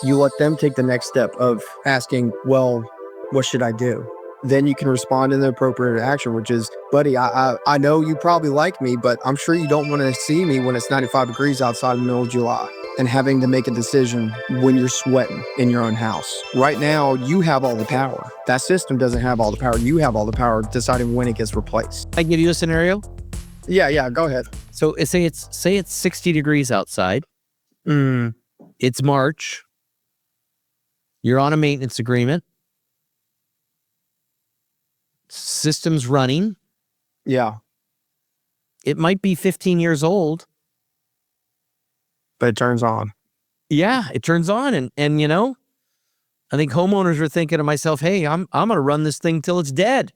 You let them take the next step of asking, well, what should I do? Then you can respond in the appropriate action, which is, buddy, I know you probably like me, but I'm sure you don't want to see me when it's 95 degrees outside in the middle of July and having to make a decision when you're sweating in your own house. Right now, you have all the power. That system doesn't have all the power. You have all the power deciding when it gets replaced. I can give you a scenario. Yeah, go ahead. So say it's 60 degrees outside. It's March. You're on a maintenance agreement. System's running. Yeah. It might be 15 years old. But it turns on. Yeah, it turns on. And you know, I think homeowners are thinking to myself, hey, I'm going to run this thing till it's dead.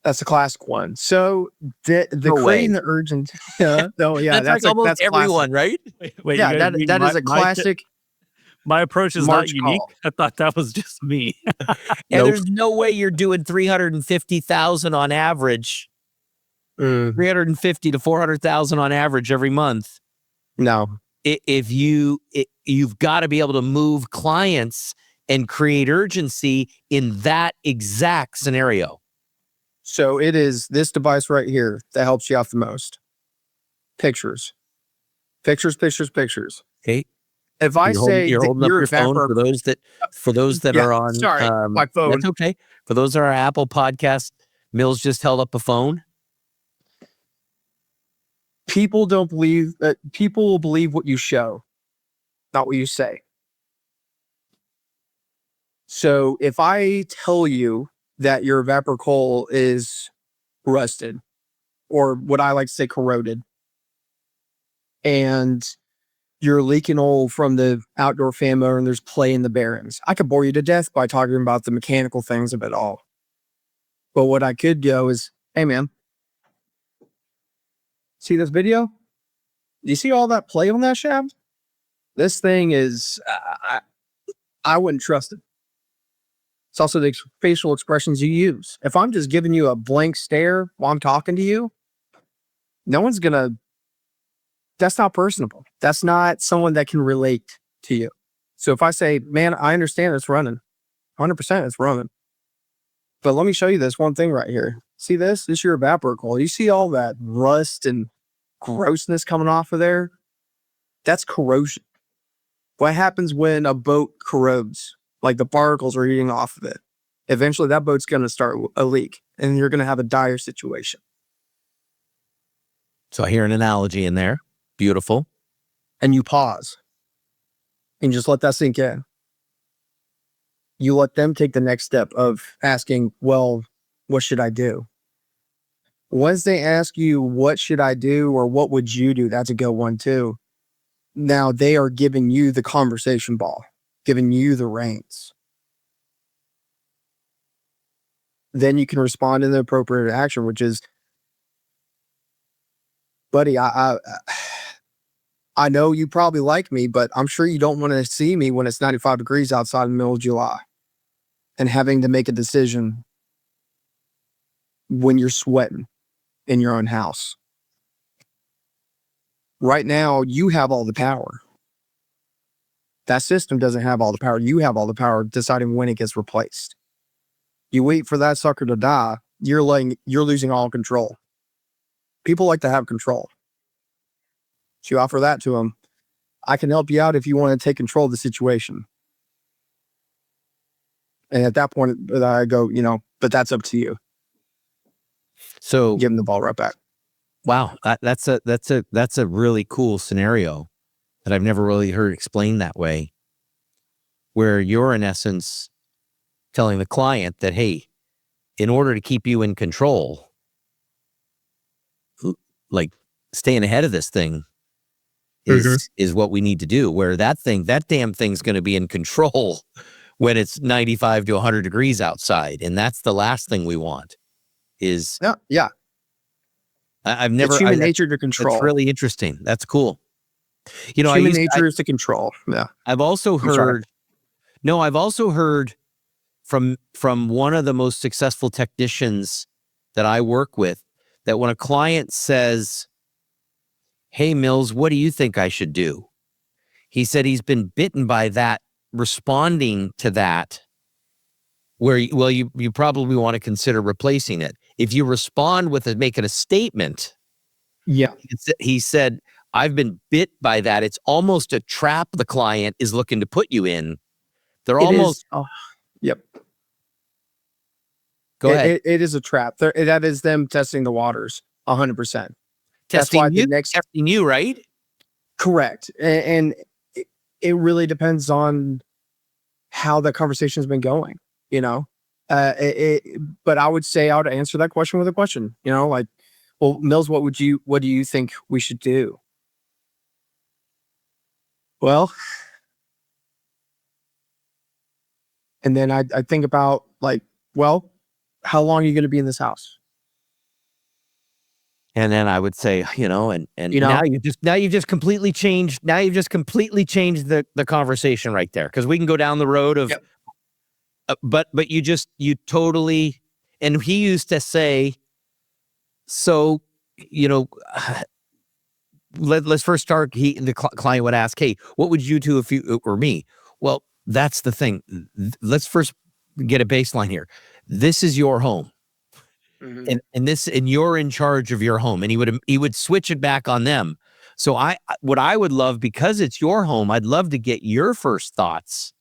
That's a classic one. So creating the urgent. That's like almost everyone, classic. Right? Wait, Yeah, that is a classic. My approach is March not unique. call. I thought that was just me. And there's no way you're doing 350,000 on average. 350 to 400,000 on average every month. No. If you've got to be able to move clients and create urgency in that exact scenario. So it is this device right here that helps you out the most. Pictures. Okay. If I say you're holding up your your phone for those that are on my phone. That's okay. For those that are Apple Podcast, Mills just held up a phone. People don't believe that people will believe what you show, not what you say. So if I tell you that your vapor coil is rusted, or what I like to say corroded, and you're leaking oil from the outdoor fan motor and there's play in the bearings, I could bore you to death by talking about the mechanical things of it all. But what I could go is, hey man, see this video? Do you see all that play on that shaft? This thing is, I wouldn't trust it. It's also the facial expressions you use. If I'm just giving you a blank stare while I'm talking to you, no one's gonna, that's not personable. That's not someone that can relate to you. So if I say, man, I understand it's running, 100% it's running. But let me show you this one thing right here. See this? This is your vapor coil. You see all that rust and grossness coming off of there? That's corrosion. What happens when a boat corrodes? Like the particles are eating off of it. Eventually that boat's going to start a leak and you're going to have a dire situation. So I hear an analogy in there. Beautiful. And you pause and just let that sink in. You let them take the next step of asking, well, what should I do? Once they ask you, what should I do? Or what would you do? That's a good one too. Now they are giving you the conversation ball, giving you the reins. Then you can respond in the appropriate action, which is, buddy, I know you probably like me, but I'm sure you don't want to see me when it's 95 degrees outside in the middle of July and having to make a decision when you're sweating in your own house. Right now, you have all the power. That system doesn't have all the power. You have all the power deciding when it gets replaced. You wait for that sucker to die, you're losing all control. People like to have control. So you offer that to them. I can help you out if you want to take control of the situation. And at that point, I go, but that's up to you. So give them the ball right back. Wow, that's a really cool scenario that I've never really heard explained that way, where you're in essence telling the client that, hey, in order to keep you in control, like staying ahead of this thing is what we need to do. Where that damn thing's going to be in control when it's 95 to 100 degrees outside, and that's the last thing we want. Yeah. I've never. It's human nature to control. It's really interesting. That's cool. Human nature is to control. Yeah. I've also heard. No, I've also heard from one of the most successful technicians that I work with that when a client says, "Hey Mills, what do you think I should do?" He said he's been bitten by that, responding to that, where, well, you probably want to consider replacing it. If you respond with making a statement, Yeah. he said, I've been bit by that. It's almost a trap the client is looking to put you in. They're almost. Yep. Go ahead. It is a trap. That is them testing the waters 100%. That's why Testing you, right? Correct. And it really depends on how the conversation's been going, you know? But I would say I would answer that question with a question, you know, like, well, Mills, what do you think we should do? Well, and then I think about like, well, how long are you going to be in this house? And then I would say, you know, and You know? now you've just completely changed the conversation right there. Cause we can go down the road of, Yep. But you totally, and he used to say, so, you know, let's first start. The client would ask, hey, what would you do if you or me? Well, that's the thing. Let's first get a baseline here. This is your home. Mhm. And you're in charge of your home, and he would switch it back on them. So what I would love, because it's your home, I'd love to get your first thoughts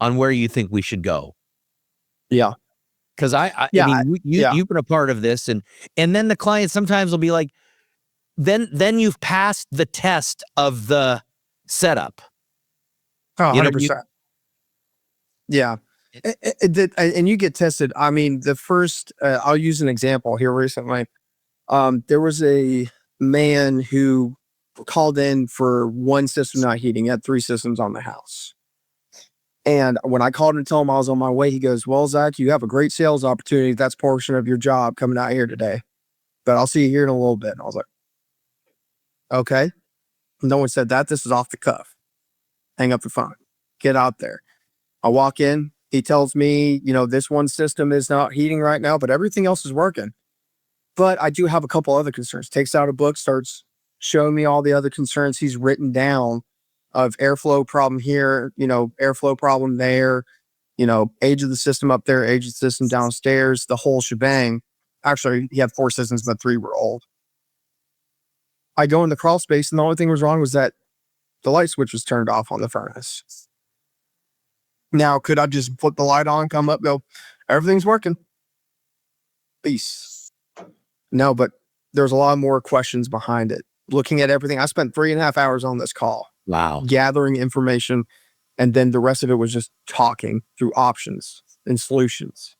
on where you think we should go. Yeah. Because I Yeah, mean, you've been a part of this, and then the client sometimes will be like, then you've passed the test of the setup. Oh, You know, 100%. Yeah. And you get tested. I mean, the first, I'll use an example here recently. There was a man who called in for one system not heating. He had 3 systems on the house. And when I called him to tell him I was on my way, he goes, well, Zach, you have a great sales opportunity. That's portion of your job coming out here today, but I'll see you here in a little bit. And I was like, okay. No one said that. This is off the cuff. Hang up the phone. Get out there. I walk in. He tells me, you know, this one system is not heating right now, but everything else is working. But I do have a couple other concerns. Takes out a book, starts showing me all the other concerns he's written down of airflow problem here, you know, airflow problem there, you know, age of the system up there, age of the system downstairs, the whole shebang. Actually, he had 4 systems, but 3 were old. I go in the crawl space, and the only thing was wrong was that the light switch was turned off on the furnace. Now, could I just flip the light on, come up, go, everything's working? Peace. No, but there's a lot more questions behind it. Looking at everything, I spent 3.5 hours on this call. Wow. Gathering information, and then the rest of it was just talking through options and solutions.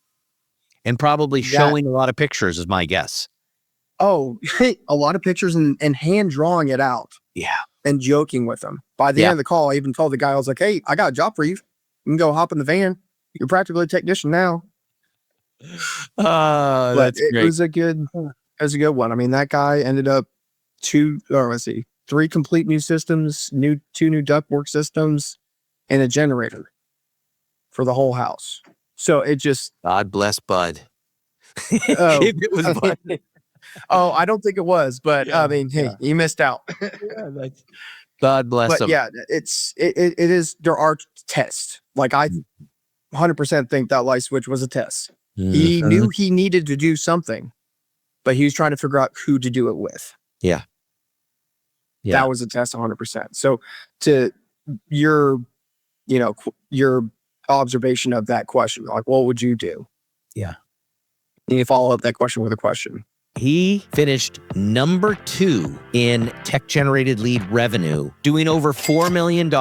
And probably showing a lot of pictures is my guess. Oh, a lot of pictures and hand drawing it out. Yeah. And joking with them. By the end of the call, I even told the guy, I was like, hey, I got a job for you. You can go hop in the van. You're practically a technician now. That's great. It was a good one. I mean, that guy ended up 3 complete new systems, 2 new ductwork systems, and a generator for the whole house. So it just, God bless Bud. Oh. If it was Bud. oh, I don't think it was, but I mean, hey, he missed out. God bless But him. yeah, it is, there are tests. Like I 100% think that light switch was a test. He knew he needed to do something, but he was trying to figure out who to do it with. Yeah. That was a test 100%. So to your, you know, your observation of that question, like, what would you do? Yeah. And you follow up that question with a question. He finished number 2 in tech-generated lead revenue, doing over $4 million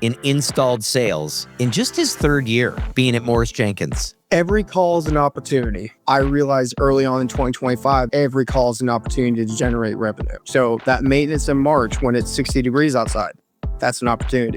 in installed sales in just his 3rd year being at Morris Jenkins. Every call is an opportunity. I realized early on in 2025, every call is an opportunity to generate revenue. So that maintenance in March when it's 60 degrees outside, that's an opportunity.